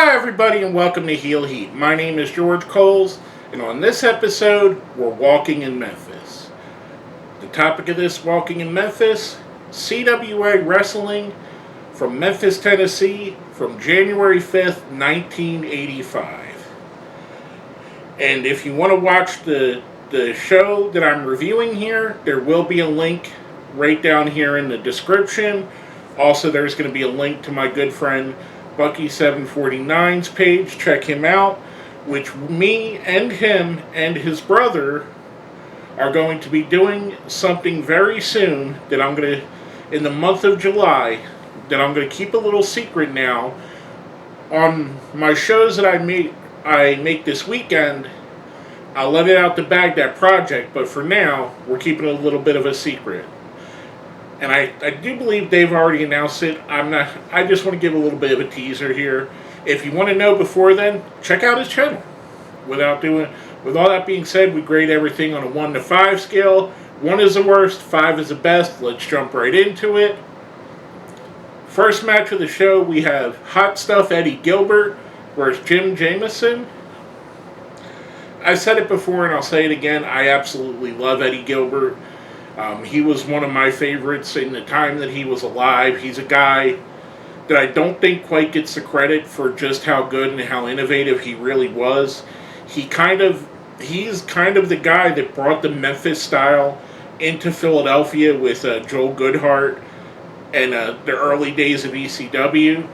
Hi, everybody, and welcome to Heel Heat. My name is George Coles, and on this episode, we're walking in Memphis. The topic of this Walking in Memphis, CWA Wrestling from Memphis, Tennessee, from January 5th, 1985. And if you want to watch the show that I'm reviewing here, there will be a link right down here in the description. Also, there's going to be a link to my good friend Bucky749's page. Check him out, which me and him and his brother are going to be doing something very soon that I'm going to, in the month of July, that I'm going to keep a little secret now. On my shows that I make this weekend, I'll let it out the bag, that project, but for now, we're keeping it a little bit of a secret. And I do believe they've already announced it. I just want to give a little bit of a teaser here. If you want to know before then, check out his channel. With all that being said, we grade everything on a 1 to 5 scale. 1 is the worst, 5 is the best. Let's jump right into it. First match of the show, we have Hot Stuff Eddie Gilbert versus Jameson. I said it before and I'll say it again. I absolutely love Eddie Gilbert. He was one of my favorites in the time that he was alive. He's a guy that I don't think quite gets the credit for just how good and how innovative he really was. He's kind of the guy that brought the Memphis style into Philadelphia with Joel Goodhart and the early days of ECW,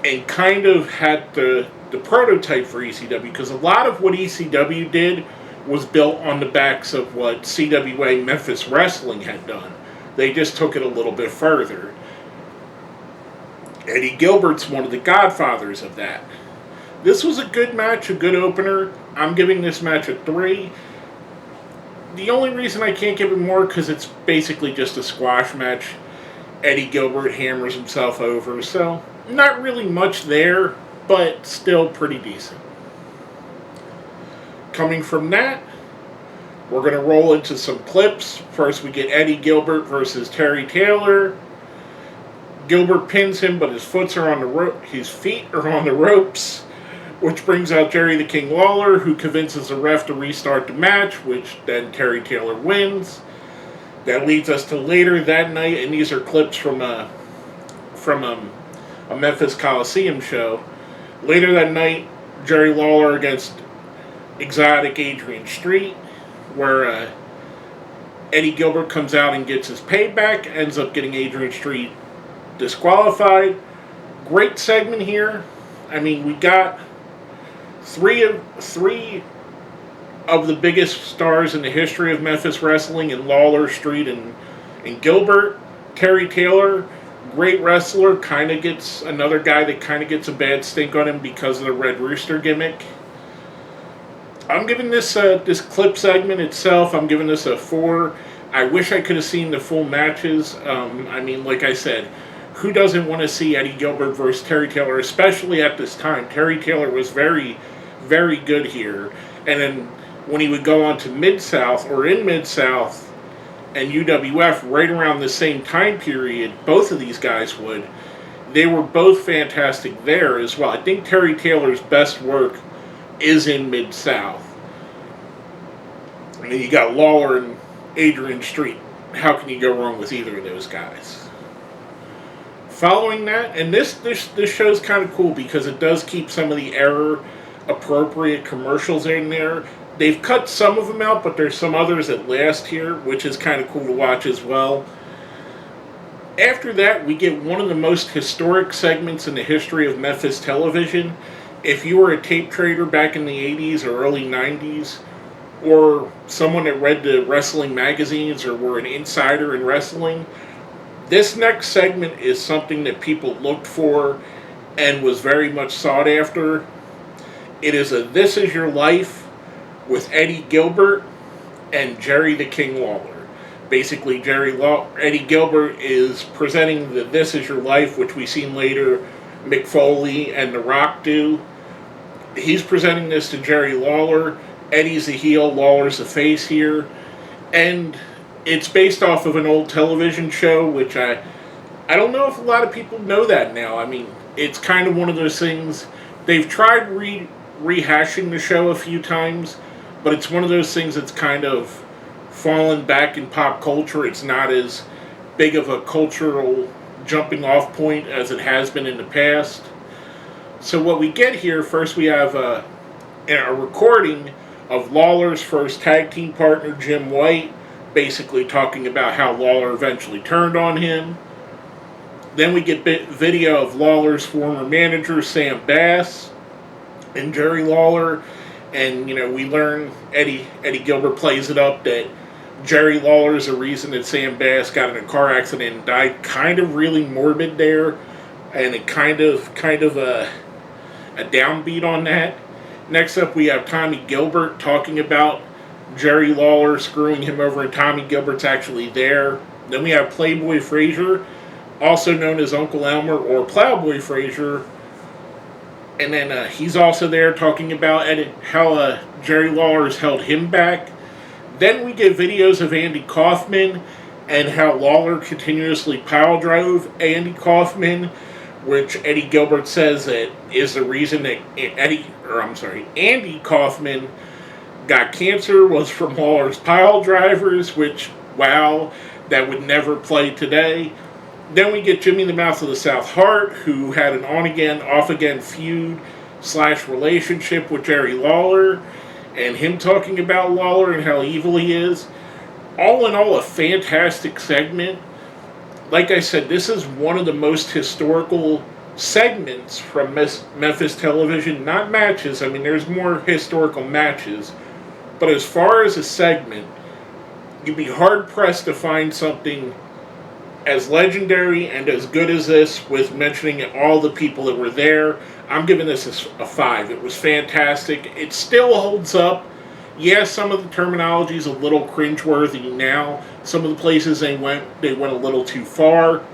and kind of had the prototype for ECW, because a lot of what ECW did was built on the backs of what CWA Memphis Wrestling had done. They just took it a little bit further. Eddie Gilbert's one of the godfathers of that. This was a good match, a good opener. I'm giving this match a 3. The only reason I can't give it more, because it's basically just a squash match. Eddie Gilbert hammers himself over, so not really much there, but still pretty decent. Coming from that, we're going to roll into some clips. First, we get Eddie Gilbert versus Terry Taylor. Gilbert pins him, but his feet are on the ropes, which brings out Jerry the King Lawler, who convinces the ref to restart the match, which then Terry Taylor wins. That leads us to later that night, and these are clips from a Memphis Coliseum show. Later that night, Jerry Lawler against Exotic Adrian Street, where Eddie Gilbert comes out and gets his payback, ends up getting Adrian Street disqualified. Great segment here. I mean, we got three of the biggest stars in the history of Memphis wrestling in Lawler, Street, and Gilbert. Terry Taylor, great wrestler, another guy that kind of gets a bad stink on him because of the Red Rooster gimmick. I'm giving this clip segment itself, I'm giving this a 4. I wish I could have seen the full matches. I mean, like I said, who doesn't want to see Eddie Gilbert versus Terry Taylor, especially at this time? Terry Taylor was very, very good here. And then when he would go on to Mid-South, or in Mid-South, and UWF right around the same time period, both of these guys they were both fantastic there as well. I think Terry Taylor's best work is in Mid-South. And then you got Lawler and Adrian Street. How can you go wrong with either of those guys? Following that, and this show's kind of cool because it does keep some of the error-appropriate commercials in there. They've cut some of them out, but there's some others that last here, which is kind of cool to watch as well. After that, we get one of the most historic segments in the history of Memphis television. If you were a tape trader back in the 80s or early 90s, or someone that read the wrestling magazines or were an insider in wrestling, this next segment is something that people looked for and was very much sought after. It is a This Is Your Life with Eddie Gilbert and Jerry the King Lawler. Basically, Eddie Gilbert is presenting the This Is Your Life, which we've seen later Mick Foley and The Rock do. He's presenting this to Jerry Lawler. Eddie's the heel, Lawler's the face here. And it's based off of an old television show, which I don't know if a lot of people know that now. I mean, it's kind of one of those things. They've tried rehashing the show a few times, but it's one of those things that's kind of fallen back in pop culture. It's not as big of a cultural jumping off point as it has been in the past. So what we get here, first we have a recording of Lawler's first tag team partner, Jim White, basically talking about how Lawler eventually turned on him. Then we get video of Lawler's former manager, Sam Bass, and Jerry Lawler. And, we learn Eddie Gilbert plays it up that Jerry Lawler is the reason that Sam Bass got in a car accident and died. Kind of really morbid there, and it kind of a downbeat on that. Next up, we have Tommy Gilbert talking about Jerry Lawler screwing him over, and Tommy Gilbert's actually there. Then we have Playboy Frazier, also known as Uncle Elmer or Plowboy Frazier. And then he's also there talking about how Jerry Lawler's held him back. Then we get videos of Andy Kaufman and how Lawler continuously pile drove Andy Kaufman, which Eddie Gilbert says that is the reason that Andy Kaufman got cancer was from Lawler's pile drivers, which, wow, that would never play today. Then we get Jimmy the Mouth of the South Hart, who had an on-again, off-again feud / relationship with Jerry Lawler, and him talking about Lawler and how evil he is. All in all, a fantastic segment. Like I said, this is one of the most historical segments from Memphis television. Not matches, I mean, there's more historical matches. But as far as a segment, you'd be hard-pressed to find something as legendary and as good as this, with mentioning all the people that were there. I'm giving this a 5. It was fantastic. It still holds up. Yes, some of the terminology is a little cringeworthy now. Some of the places they went a little too far.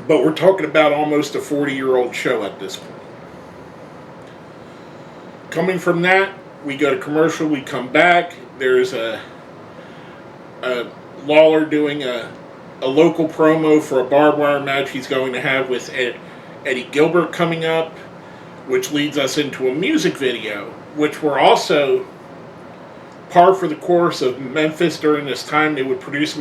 But we're talking about almost a 40-year-old show at this point. Coming from that, we go to commercial, we come back. There's a Lawler doing a local promo for a barbed wire match he's going to have with Eddie Gilbert coming up, which leads us into a music video, which were also par for the course of Memphis during this time. They would produce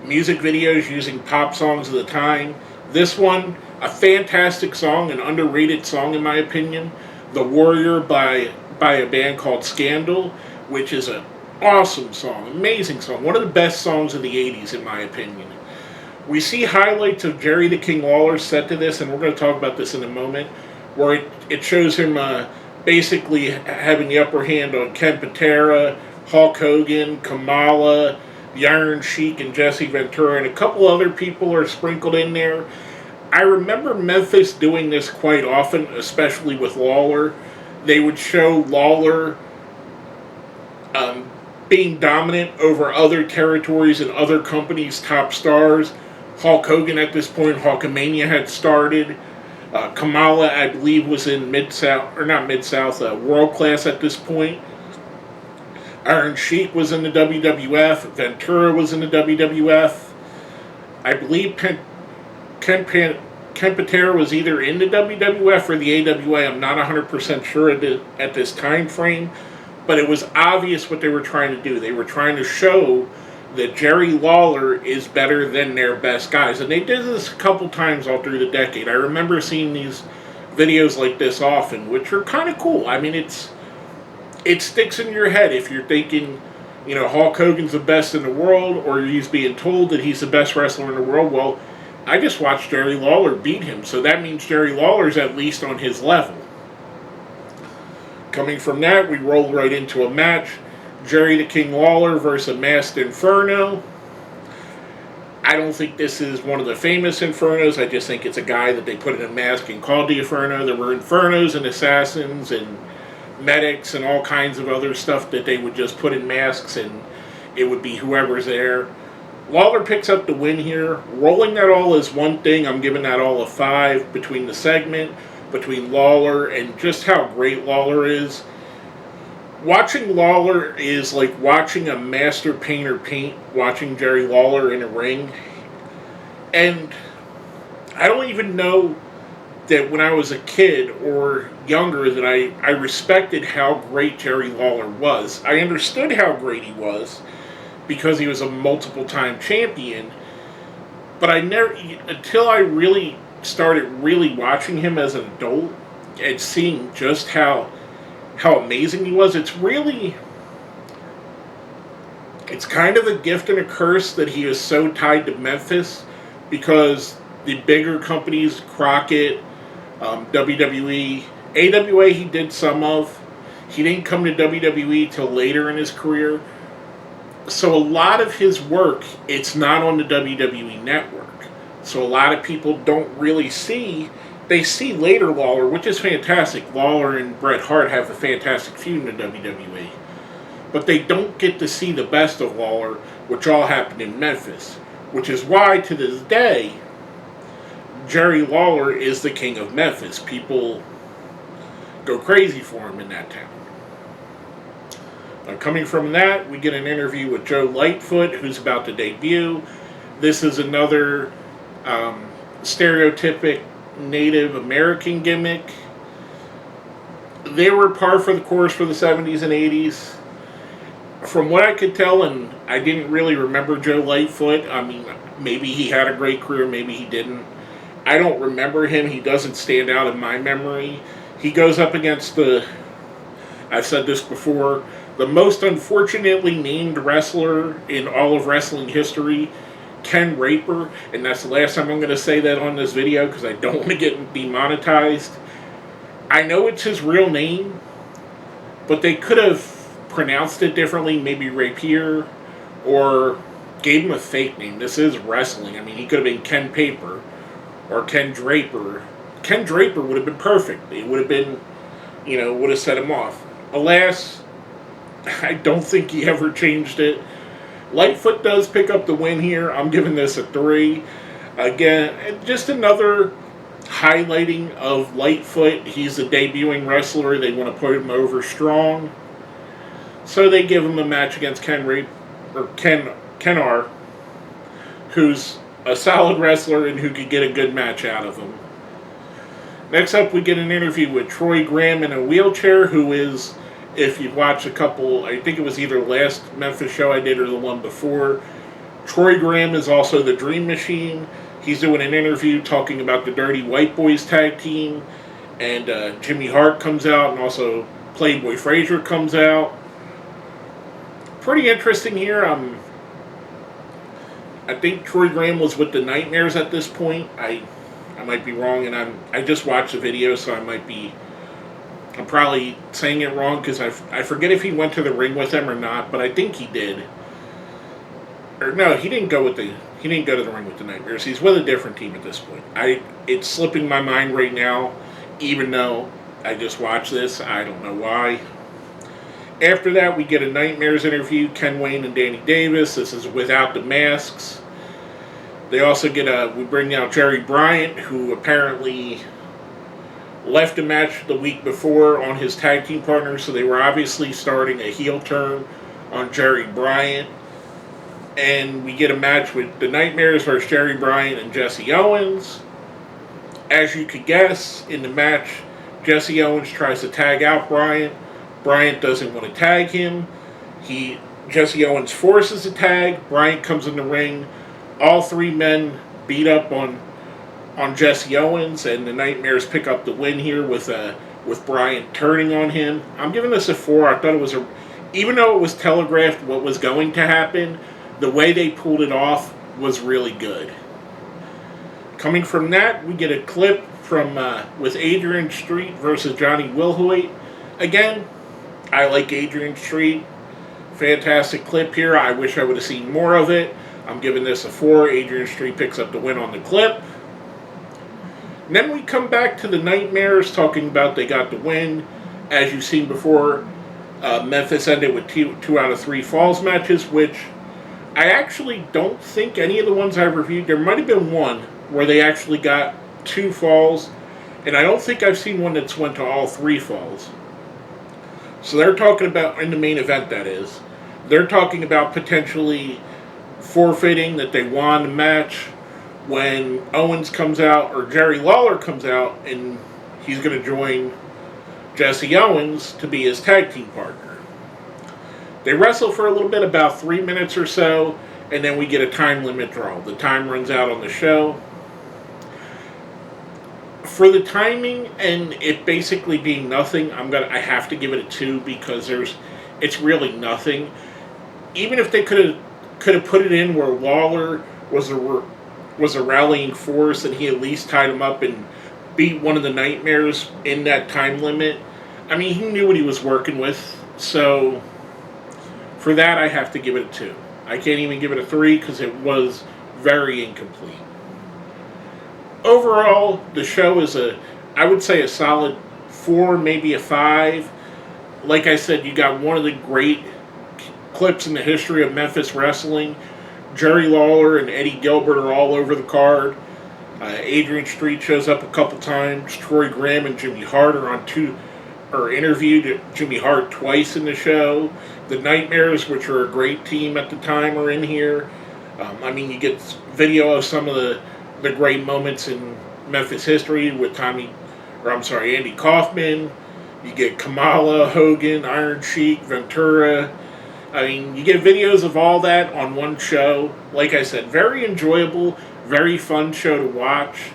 music videos using pop songs of the time. This one, a fantastic song, an underrated song in my opinion, The Warrior by a band called Scandal, which is an awesome song, amazing song, one of the best songs of the 80s in my opinion. We see highlights of Jerry the King Lawler set to this, and we're going to talk about this in a moment, where it shows him basically having the upper hand on Ken Patera, Hulk Hogan, Kamala, the Iron Sheik, and Jesse Ventura, and a couple other people are sprinkled in there. I remember Memphis doing this quite often, especially with Lawler. They would show Lawler being dominant over other territories and other companies' top stars. Hulk Hogan at this point, Hulkamania had started. Kamala, I believe, was in World Class at this point. Iron Sheik was in the WWF. Ventura was in the WWF. I believe Ken Patera was either in the WWF or the AWA. I'm not 100% sure at this time frame. But it was obvious what they were trying to do. They were trying to show that Jerry Lawler is better than their best guys. And they did this a couple times all through the decade. I remember seeing these videos like this often, which are kind of cool. I mean, it sticks in your head if you're thinking, Hulk Hogan's the best in the world, or he's being told that he's the best wrestler in the world. Well, I just watched Jerry Lawler beat him, so that means Jerry Lawler's at least on his level. Coming from that, we roll right into a match. Jerry the King Lawler versus a masked Inferno. I don't think this is one of the famous Infernos. I just think it's a guy that they put in a mask and called the Inferno. There were Infernos and assassins and medics and all kinds of other stuff that they would just put in masks, and it would be whoever's there. Lawler picks up the win here. Rolling that all as one thing, I'm giving that all a 5 between the segment, between Lawler, and just how great Lawler is. Watching Lawler is like watching a master painter paint, watching Jerry Lawler in a ring. And I don't even know that when I was a kid or younger that I respected how great Jerry Lawler was. I understood how great he was because he was a multiple time champion, but I never, until I really started really watching him as an adult and seeing just how amazing he was, it's kind of a gift and a curse that he is so tied to Memphis, because the bigger companies, Crockett, WWE, AWA he did some of. He didn't come to WWE till later in his career. So a lot of his work, it's not on the WWE network. So a lot of people don't really see. They see later Lawler, which is fantastic. Lawler and Bret Hart have a fantastic feud in the WWE. But they don't get to see the best of Lawler, which all happened in Memphis. Which is why, to this day, Jerry Lawler is the king of Memphis. People go crazy for him in that town. Coming from that, we get an interview with Joe Lightfoot, who's about to debut. This is another stereotypic Native American gimmick. They were par for the course for the 70s and 80s. From what I could tell, and I didn't really remember Joe Lightfoot. I mean, maybe he had a great career, maybe he didn't. I don't remember him. He doesn't stand out in my memory. He goes up against I've said this before, the most unfortunately named wrestler in all of wrestling history, Ken Raper. And that's the last time I'm going to say that on this video because I don't want to get demonetized. I know it's his real name, but they could have pronounced it differently, maybe Rapier, or gave him a fake name. This is wrestling. I mean, he could have been Ken Paper or Ken Draper. Ken Draper would have been perfect. It would have been, would have set him off. Alas, I don't think he ever changed it. Lightfoot does pick up the win here. I'm giving this a 3. Again, just another highlighting of Lightfoot. He's a debuting wrestler. They want to put him over strong. So they give him a match against Ken R, who's a solid wrestler and who could get a good match out of him. Next up, we get an interview with Troy Graham in a wheelchair, who is, if you've watched a couple, I think it was either the last Memphis show I did or the one before, Troy Graham is also the Dream Machine. He's doing an interview talking about the Dirty White Boys tag team, and Jimmy Hart comes out, and also Playboy Frazier comes out. Pretty interesting here. I think Troy Graham was with the Nightmares at this point. I might be wrong, and I just watched the video, so I'm probably saying it wrong because I forget if he went to the ring with them or not, but I think he did. Or no, he didn't go to the ring with the Nightmares. He's with a different team at this point. It's slipping my mind right now, even though I just watched this. I don't know why. After that, we get a Nightmares interview, Ken Wayne and Danny Davis. This is without the masks. They also we bring out Jerry Bryant, who apparently left a match the week before on his tag team partner, so they were obviously starting a heel turn on Jerry Bryant. And we get a match with the Nightmares versus Jerry Bryant and Jesse Owens. As you could guess, in the match, Jesse Owens tries to tag out Bryant. Bryant doesn't want to tag him. Jesse Owens forces a tag. Bryant comes in the ring. All three men beat up on Jesse Owens, and the Nightmares pick up the win here with Bryant turning on him. I'm giving this a 4. I thought it was even though it was telegraphed what was going to happen, the way they pulled it off was really good. Coming from that, we get a clip from with Adrian Street versus Johnny Wilhoit. Again, I like Adrian Street. Fantastic clip here. I wish I would have seen more of it. I'm giving this a 4. Adrian Street picks up the win on the clip. And then we come back to the Nightmares talking about they got the win. As you've seen before, Memphis ended with 2 out of 3 falls matches, which I actually don't think any of the ones I've reviewed, there might have been one where they actually got 2 falls, and I don't think I've seen one that's went to all 3 falls. So they're talking about, in the main event that is, they're talking about potentially forfeiting that they won the match, when Owens comes out, or Jerry Lawler comes out, and he's going to join Jesse Owens to be his tag team partner. They wrestle for a little bit, about 3 minutes or so, and then we get a time limit draw. The time runs out on the show. For the timing and it basically being nothing, I have to give it a 2 because it's really nothing. Even if they could have put it in where Lawler was a rallying force and he at least tied him up and beat one of the Nightmares in that time limit. I mean, he knew what he was working with, so for that I have to give it a 2. I can't even give it a 3 because it was very incomplete. Overall, the show is I would say a solid 4, maybe a 5. Like I said, you got one of the great clips in the history of Memphis wrestling. Jerry Lawler and Eddie Gilbert are all over the card. Adrian Street shows up a couple times. Troy Graham and Jimmy Hart interviewed Jimmy Hart twice in the show. The Nightmares, which are a great team at the time, are in here. You get video of some of the great moments in Memphis history with Andy Kaufman. You get Kamala, Hogan, Iron Sheik, Ventura. You get videos of all that on one show. Like I said, very enjoyable, very fun show to watch.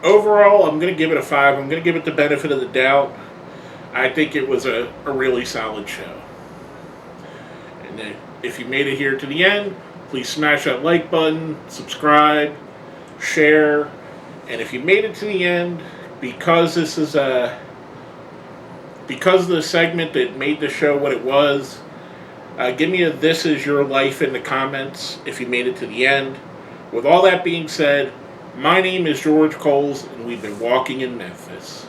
Overall, I'm going to give it a 5. I'm going to give it the benefit of the doubt. I think it was a really solid show. And if you made it here to the end, please smash that like button, subscribe, share, and if you made it to the end, because this is because of the segment that made the show what it was, give me a "This Is Your Life" in the comments if you made it to the end. With all that being said, my name is George Coles, and we've been walking in Memphis.